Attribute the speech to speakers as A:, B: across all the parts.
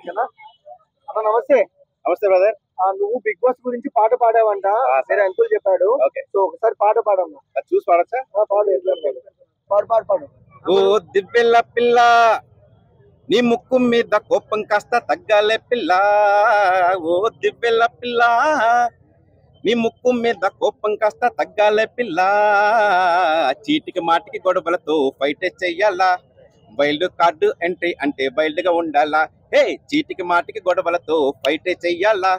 A: ఓకేనా? అన్న నమస్తే.
B: నమస్తే బ్రదర్.
A: నువ్వు బిగ్ బాస్ గురించి పాట పాడావంట. వేరే అంకుల్ చెప్పాడు.
B: ఓకే,
A: సో ఒకసారి పాట పాడమ్మా.
B: అది చూసి పాడచ్చా?
A: పాడు, ఎట్లా పాడు? పాడు పాడు పాడు.
B: ఓ దివ్వెల పిల్ల, నీ ముక్కు మీద కోపం కాస్త తగ్గాలే పిల్ల. ఓ దివ్వెల పిల్ల, నీ ముక్కు మీద కోపం కాస్త తగ్గాలే పిల్ల. చీటికి మాటికి గొడవలతో ఫైట్ చెయ్యాలా? వైల్డ్ కార్డు ఎంట్రీ అంటే వైల్డ్ గా ఉండాలా? హే, చీటికి మాటికి గొడవలతో ఫైట్ చెయ్యాలా?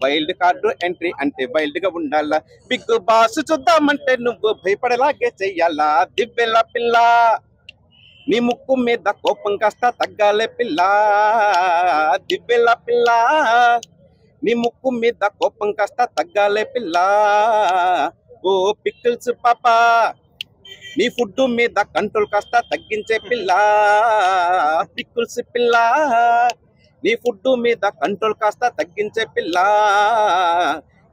B: వైల్డ్ కార్డు ఎంట్రీ అంటే వైల్డ్ గా ఉండాలా? బిగ్ బాస్ చూద్దామంటే నువ్వు భయపడేలాగే చెయ్యాలా? దివ్వెల పిల్ల, నీ ముక్కు మీద కోపం కాస్త తగ్గాలే పిల్ల. దివ్వెల పిల్ల, నీ ముక్కు మీద కోపం కాస్త తగ్గాలే పిల్ల. ఓ పికిల్స్ పాప, నీ ఫుడ్ మీద కంట్రోల్ కాస్త తగ్గించే పిల్ల. పికిల్స్ పిల్ల, నీ ఫుడ్ మీద కంట్రోల్ కాస్త తగ్గించే పిల్ల.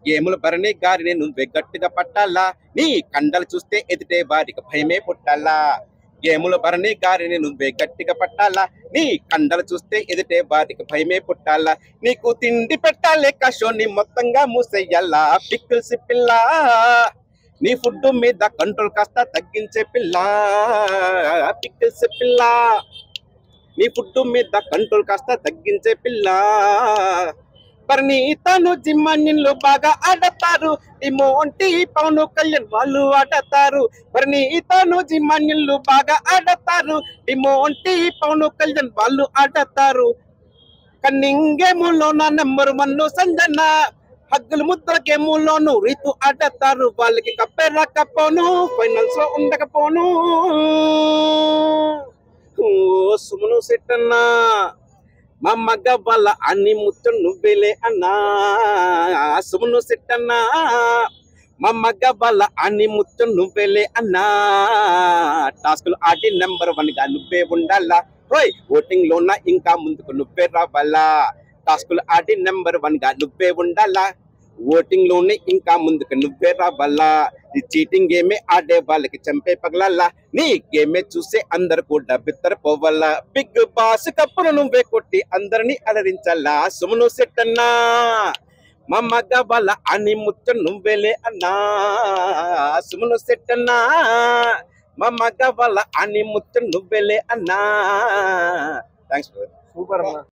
B: గేములు భరణి గారిని నువ్వే గట్టిగా పట్టాలా? నీ కండలు చూస్తే ఎదుటే వారికి భయమే పుట్టాలా? గేములు భరణి గారిని నువ్వే గట్టిగా పట్టాలా? నీ కండలు చూస్తే ఎదుటే వారికి భయమే పుట్టాలా? నీకు తిండి పెట్టాలే కషోని మొత్తంగా మూసేయాలా? పికిల్స్ పిల్ల, నీ ఫుడ్ మీద కంట్రోల్ కాస్త తగ్గించే పిల్ల. పికిల్స్ పిల్ల, నీ ఫుడ్ మీద కంట్రోల్ కాస్త తగ్గించే పిల్ల. పరిణీతను జిమ్మన్యులు బాగా ఆడతారు. ఇమోంటి పవన్ కళ్యాణ్ వాళ్ళు ఆడతారు. పరిణీతను జిమ్మన్యులు బాగా ఆడతారు. ఇమోంటి పవన్ కళ్యాణ్ వాళ్ళు ఆడతారు. కన్నింగేములోన నెంబర్ 1 సంజన, హగ్గులు ముద్ర గేములోను రీతు ఆడతారు. వాళ్ళకి కప్పే రాకపోను, ఫైనల్స్ లో ఉండకపోను. ఓ సుమను సెట్టన్నా, మా మగ వాళ్ళ అన్ని ముచ్చ నువ్వేలే అన్నా. సుమను సెట్టన్నా, మా మగ వాళ్ళ అన్ని ముచ్చ నువ్వేలే అన్నా. టాస్కులు ఆడి నెంబర్ 1 గా నువ్వే ఉండాలా? హోయ్, ఓటింగ్ లోన ఇంకా ముందుకు నువ్వే రావాలా? టాస్కులు ఆడి నెంబర్ 1 గా నువ్వే ఉండాలా? ఓటింగ్ లోనే ఇంకా ముందుకు నువ్వే రావాలా? ఈ చీటింగ్ గేమే ఆడే వాళ్ళకి చంపే పగలాలా? నీ గేమే చూసే అందరు కూడా బిత్తరపోవాలా? బిగ్ బాస్ కప్పును నువ్వే కొట్టి అందరినీ అలరించాలా? సుమను సెట్టన్నా, మా మగ వాళ్ళ అని ముచ్చ నువ్వేలే అన్నా. సుమను సెట్టన్నా, మా మగ వాళ్ళ అని ముచ్చ నువ్వేలే అన్నా. థ్యాంక్స్.
A: సూపర్ అన్న.